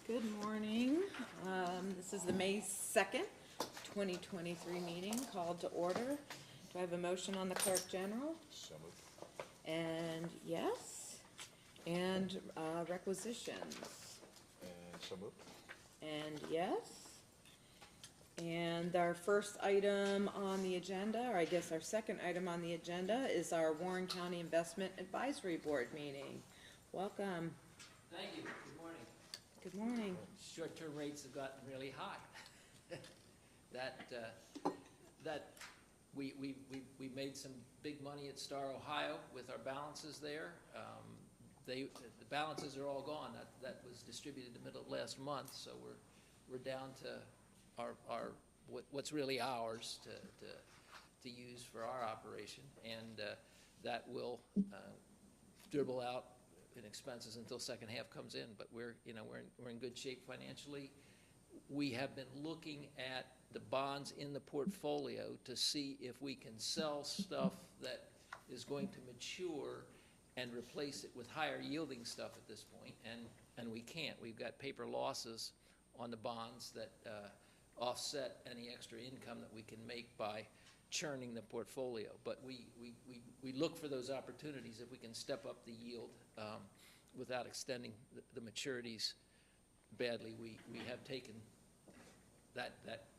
Good morning. This is the May 2nd, 2023 meeting called to order. Do I have a motion on the clerk general? So moved. And yes, and requisitions, And so moved. and yes. And our first item on the agenda, or I guess our second item on the agenda, is our Warren County Investment Advisory Board meeting. Welcome. Thank you. Good morning. Good morning. Short-term rates have gotten really high. We made some big money at Star Ohio with our balances there. The balances are all gone. That was distributed the middle of last month, so we're down to what's really ours to use for our operation, and that will dribble out in expenses until second half comes in. But we're in good shape financially. We have been looking at the bonds in the portfolio to see if we can sell stuff that is going to mature and replace it with higher yielding stuff at this point, and we can't. We've got paper losses on the bonds that offset any extra income that we can make by churning the portfolio. But we look for those opportunities if we can step up the yield without extending the maturities badly. We have taken that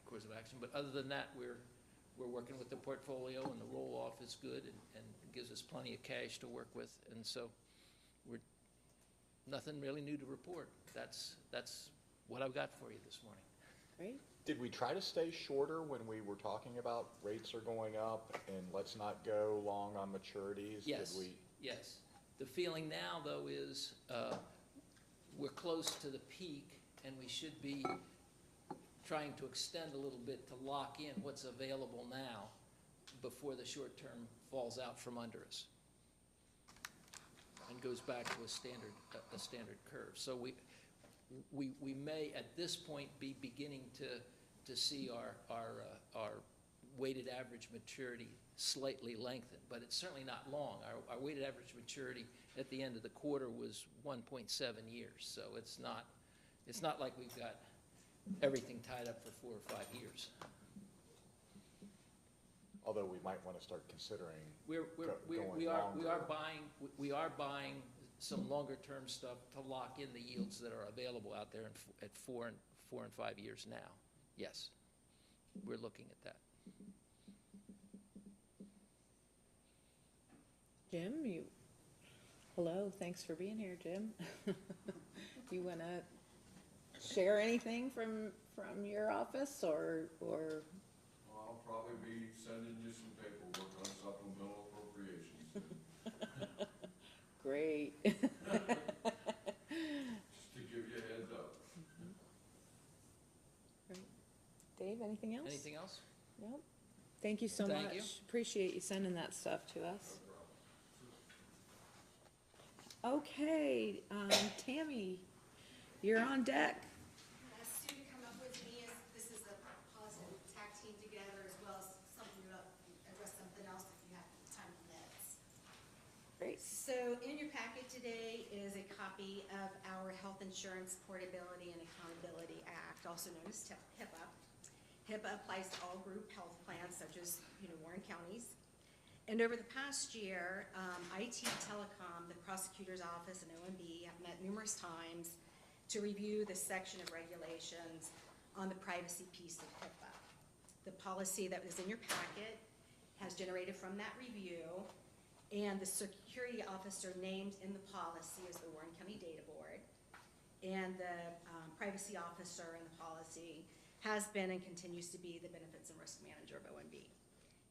course of action. But other than that, we're working with the portfolio, and the roll-off is good and gives us plenty of cash to work with. And so we're nothing really new to report. That's what I've got for you this morning. Great. Did we try to stay shorter when we were talking about rates are going up and let's not go long on maturities? Yes. Did we? Yes. The feeling now, though, is we're close to the peak, and we should be trying to extend a little bit to lock in what's available now before the short term falls out from under us and goes back to a standard curve. So we may at this point be beginning to see our weighted average maturity slightly lengthened, but it's certainly not long. Our weighted average maturity at the end of the quarter was 1.7 years, so it's not like we've got everything tied up for 4 or 5 years. Although we might want to start considering We are buying some longer term stuff to lock in the yields that are available out there at 4 and 5 years now. Yes, we're looking at that. Jim, hello, thanks for being here, Jim. You want to share anything from your office, or? I'll probably be sending you some paperwork on supplemental appropriations. Great. Just to give you a heads up. Great. Dave, anything else? Anything else? Nope. Thank you so much. Thank you. Appreciate you sending that stuff to us. Okay, Tammy, you're on deck. Asked you to come up with me as this is a policy that we tag team together, as well as something to address something else if you have time minutes. Great. So in your packet today is a copy of our Health Insurance Portability and Accountability Act, also known as HIPAA. HIPAA applies to all group health plans such as Warren County's. And over the past year, IT Telecom, the prosecutor's office, and OMB have met numerous times to review the section of regulations on the privacy piece of HIPAA. The policy that was in your packet has generated from that review, and the security officer named in the policy is the Warren County Data Board, and the privacy officer in the policy has been and continues to be the benefits and risk manager of OMB.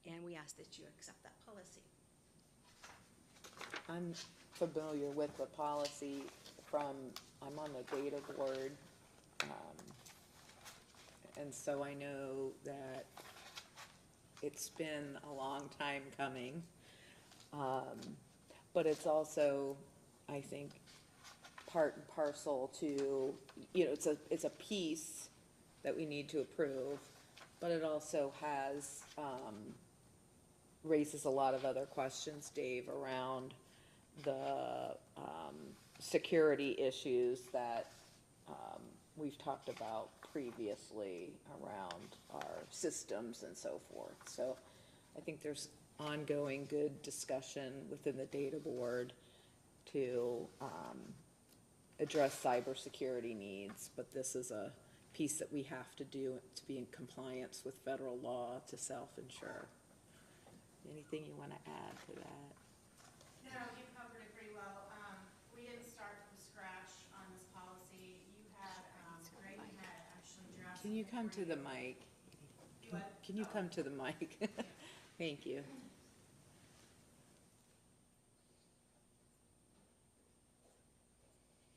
And we ask that you accept that policy. I'm familiar with the policy I'm on the data board, and so I know that it's been a long time coming, but it's also, I think, part and parcel to, it's a piece that we need to approve, but it also has, raises a lot of other questions, Dave, around the security issues that we've talked about previously around our systems and so forth. So I think there's ongoing good discussion within the data board to address cybersecurity needs, but this is a piece that we have to do to be in compliance with federal law to self-insure. Anything you want to add to that? No, you covered it pretty well. We didn't start from scratch on this policy. You had, Greg had actually drafted. Can you it come for to the mic? You what? Can you come to the mic? Thank you.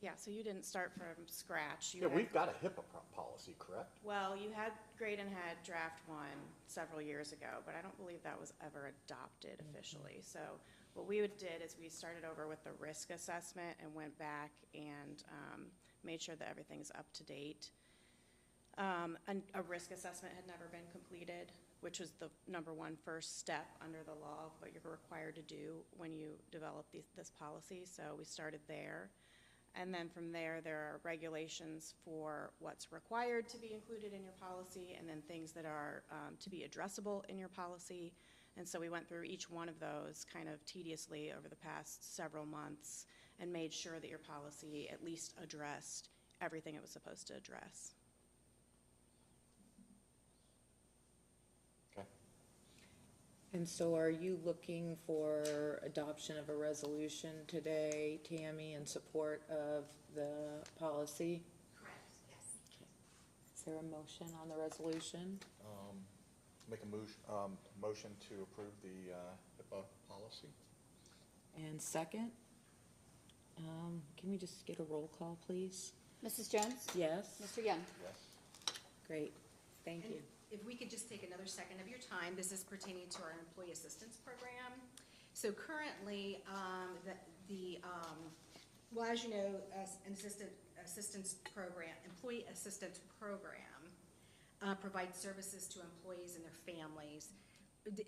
Yeah, so you didn't start from scratch. You Yeah, had- we've got a HIPAA policy, correct? Well, you had, Graydon had draft one several years ago, but I don't believe that was ever adopted officially. So what we did is we started over with the risk assessment and went back and made sure that everything's up to date. And a risk assessment had never been completed, which was the number one first step under the law of what you're required to do when you develop this policy. So we started there. And then from there are regulations for what's required to be included in your policy, and then things that are to be addressable in your policy. And so we went through each one of those kind of tediously over the past several months and made sure that your policy at least addressed everything it was supposed to address. Okay. And so are you looking for adoption of a resolution today, Tammy, in support of the policy? Correct, yes. Is there a motion on the resolution? Make a motion to approve the HIPAA policy? And second? Can we just get a roll call, please? Mrs. Jones? Yes? Mr. Young? Yes. Great, thank And you. if we could just take another second of your time, this is pertaining to our employee assistance program. So currently, well, as you know, an assistance program, employee assistance program provides services to employees and their families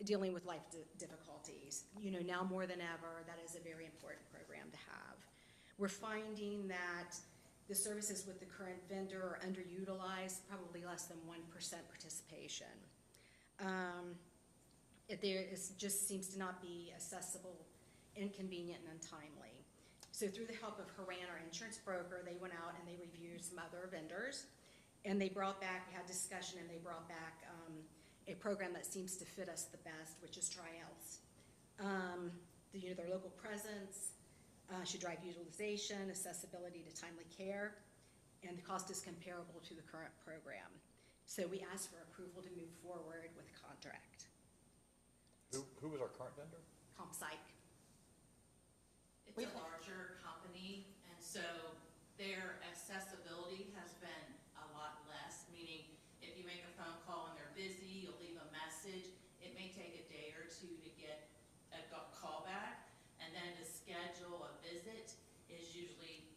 dealing with life difficulties. You know, now more than ever, that is a very important program to have. We're finding that the services with the current vendor are underutilized, probably less than 1% participation. Just seems to not be accessible, inconvenient, and untimely. So through the help of Haran, our insurance broker, they went out and they reviewed some other vendors, and they brought back, we had discussion, and they brought back a program that seems to fit us the best, which is TriHealth. Their local presence should drive utilization, accessibility to timely care, and the cost is comparable to the current program. So we asked for approval to move forward with the contract. Who was our current vendor? CompPsych. It's a larger company, and so their accessibility has been a lot less, meaning if you make a phone call and they're busy, you'll leave a message, it may take a day or two to get a call back, and then to schedule a visit is usually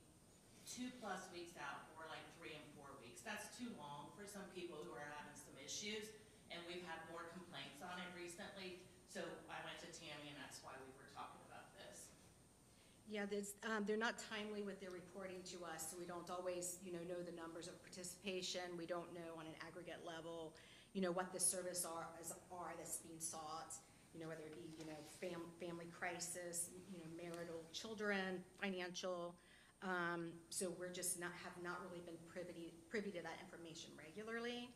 2+ weeks out, or like 3 and 4 weeks. That's too long for some people who are having some issues, and we've had more complaints on it recently, so I went to Tammy, and that's why we were talking about this. Yeah, they're not timely with their reporting to us, so we don't always, know the numbers of participation. We don't know on an aggregate level, what the service are that's being sought, whether it be, family crisis, marital children, financial. So we're just have not really been privy to that information regularly.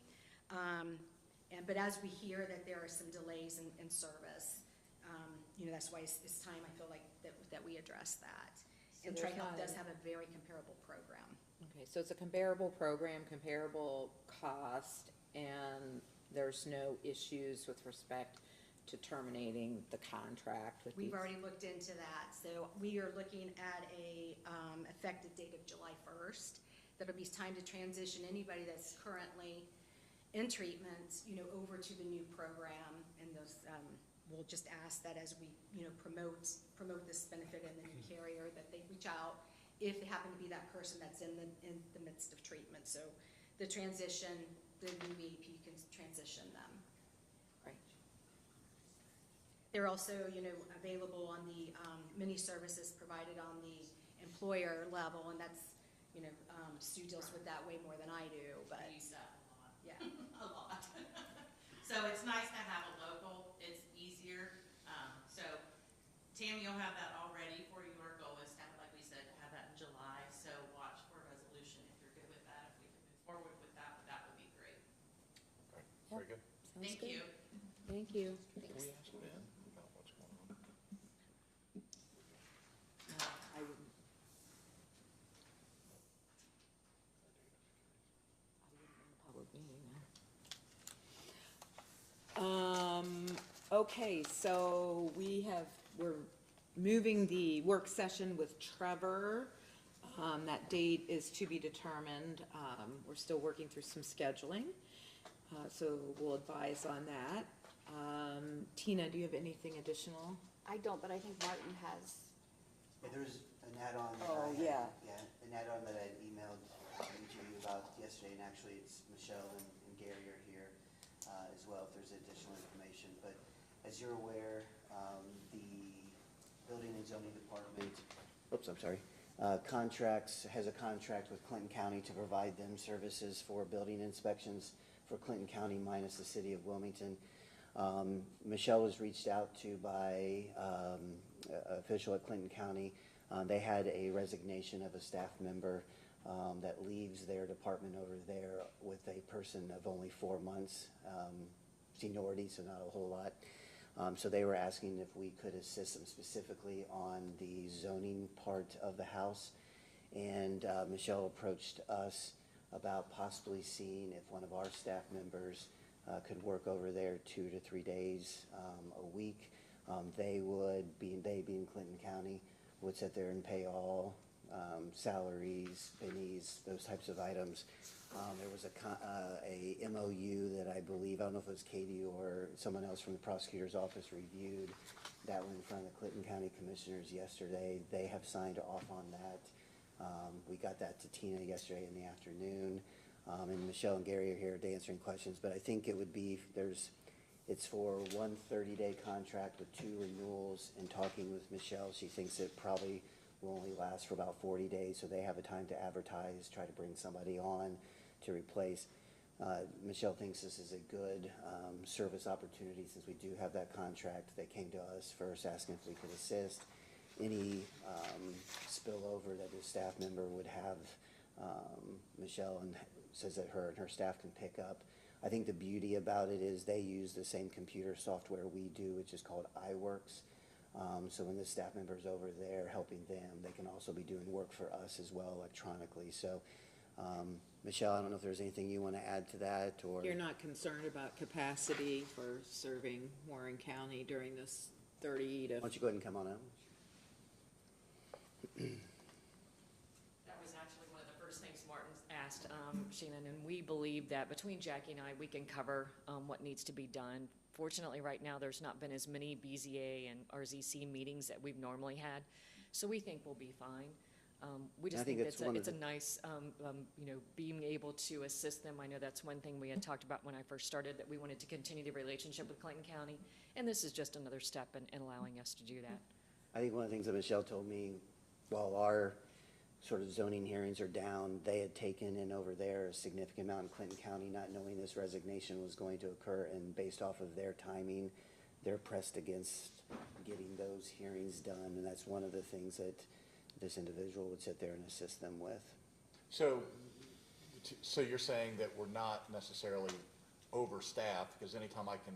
But as we hear that there are some delays in service, that's why it's time, I feel like, that we address that. So And there's TriHealth not does a- have a very comparable program. Okay, so it's a comparable program, comparable cost, and there's no issues with respect to terminating the contract with We've these? already looked into that, so we are looking at a effective date of July 1st. That'll be time to transition anybody that's currently in treatment, over to the new program, and those, we'll just ask that as we, promote this benefit in the new carrier, that they reach out if they happen to be that person that's in the midst of treatment. So the transition, the new VEP can transition them. Right. They're also, available on the many services provided on the employer level, and that's, Sue deals with that way more than I do, but, We use that a lot. yeah. A lot. So it's nice to have a local, it's easier. So Tammy, you'll have that all ready for you. Our goal is to have, like we said, to have that in July. So watch for a resolution if you're good with that. If we can move forward with that, that would be great. Okay, very good. Sounds Thank good. you. Thank you. Can we ask Ben about what's going on? I wouldn't. Public meeting, no. Okay, so we're moving the work session with Trevor. That date is to be determined. We're still working through some scheduling, so we'll advise on that. Tina, do you have anything additional? I don't, but I think Martin has. Yeah, there's an add-on. that Oh, I had- yeah. Yeah, an add-on that I had emailed to you about yesterday, and actually it's Michelle and Gary are here as well if there's additional information. But as you're aware, the Building and Zoning Department, has a contract with Clinton County to provide them services for building inspections for Clinton County minus the city of Wilmington. Michelle was reached out to by an official at Clinton County. They had a resignation of a staff member that leaves their department over there with a person of only 4 months seniority, so not a whole lot. So they were asking if we could assist them specifically on the zoning part of the house. And Michelle approached us about possibly seeing if one of our staff members could work over there 2 to 3 days a week. They being Clinton County, would sit there and pay all salaries, pennies, those types of items. There was a MOU that I believe, I don't know if it was Katie or someone else from the prosecutor's office reviewed. That went in front of the Clinton County Commissioners yesterday. They have signed off on that. We got that to Tina yesterday in the afternoon. And Michelle and Gary are here to answering questions, but I think it would be, it's for 1 30-day contract with 2 renewals. And talking with Michelle, she thinks it probably will only last for about 40 days, so they have a time to advertise, try to bring somebody on to replace. Michelle thinks this is a good service opportunity since we do have that contract. They came to us first asking if we could assist. Any spillover that the staff member would have, Michelle and says that her and her staff can pick up. I think the beauty about it is they use the same computer software we do, which is called iWorks. So when the staff member's over there helping them, they can also be doing work for us as well electronically. So, Michelle, I don't know if there's anything you want to add to that, or? You're not concerned about capacity for serving Warren County during this 30 to? Why don't you go ahead and come on out? That was actually one of the first things Martin asked Shannon, and we believe that between Jackie and I, we can cover what needs to be done. Fortunately, right now, there's not been as many BZA and RZC meetings that we've normally had, so we think we'll be fine. We just think it's a nice, being able to assist them. I know that's one thing we had talked about when I first started, that we wanted to continue the relationship with Clinton County, and this is just another step in allowing us to do that. I think one of the things that Michelle told me, while our sort of zoning hearings are down, they had taken in over there a significant amount in Clinton County, not knowing this resignation was going to occur, and based off of their timing, they're pressed against getting those hearings done, and that's one of the things that this individual would sit there and assist them with. So you're saying that we're not necessarily overstaffed, because anytime I can,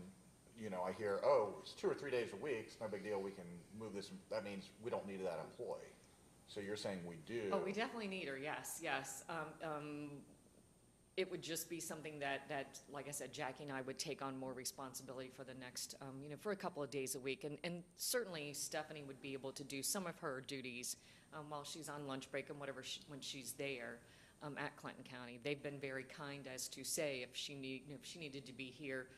I hear, oh, it's 2 or 3 days a week, it's no big deal, we can move this, that means we don't need that employee. So you're saying we do? Oh, we definitely need her, yes. It would just be something that, like I said, Jackie and I would take on more responsibility for the next, for a couple of days a week. And certainly Stephanie would be able to do some of her duties while she's on lunch break and whatever, when she's there at Clinton County. They've been very kind as to say if she needed to be here,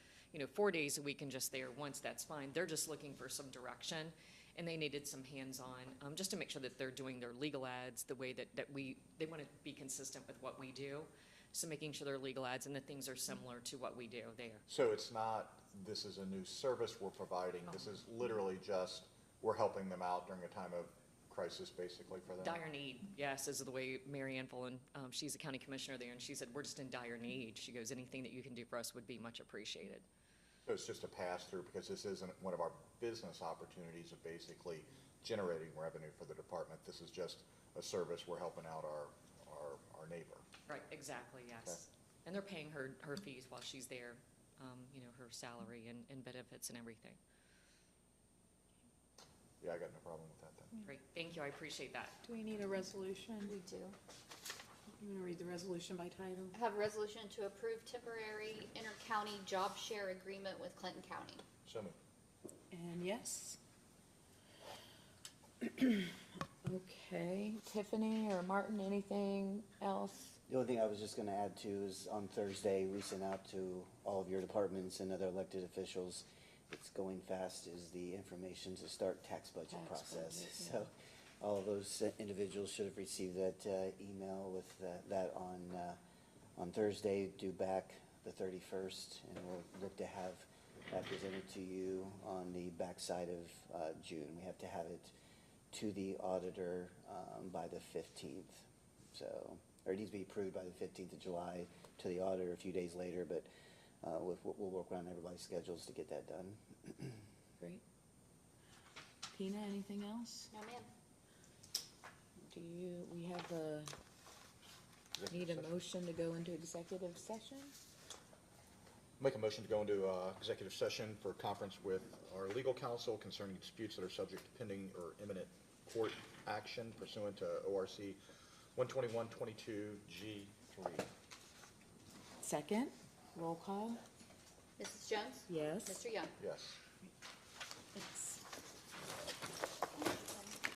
4 days a week and just there once, that's fine. They're just looking for some direction. And they needed some hands-on, just to make sure that they're doing their legal ads the way that they want to be consistent with what we do. So making sure their legal ads and the things are similar to what we do there. So it's not, this is a new service we're providing, this is literally just, we're helping them out during a time of crisis basically for them? Dire need, yes, is the way Mary Ann Fullen, she's the county commissioner there, and she said, we're just in dire need. She goes, anything that you can do for us would be much appreciated. So it's just a pass-through because this isn't one of our business opportunities of basically generating revenue for the department. This is just a service. We're helping out our neighbor. Right, exactly, Okay. yes. And they're paying her fees while she's there, you know, her salary and benefits and everything. Yeah, I got no problem with that then. Great, thank you, I appreciate that. Do we need a resolution? We do. You want to read the resolution by title? I have a resolution to approve temporary inter-county job share agreement with Clinton County. So moved. And yes? Okay, Tiffany or Martin, anything else? The only thing I was just gonna add to is on Thursday, we sent out to all of your departments and other elected officials, it's going fast, is the information to start tax budget Tax process. budget, yeah. So all of those individuals should have received that email with that on Thursday, due back the 31st, and we'll look to have that presented to you on the backside of June. We have to have it to the auditor by the 15th. So, or it needs to be approved by the 15th of July to the auditor a few days later, but we'll work around everybody's schedules to get that done. Great. Tina, anything else? No, ma'am. We have need a motion to go into executive session? Make a motion to go into executive session for conference with our legal counsel concerning disputes that are subject to pending or imminent court action pursuant to ORC 121-22G3. Second, roll call? Mrs. Jones? Yes. Mr. Young? Yes. It's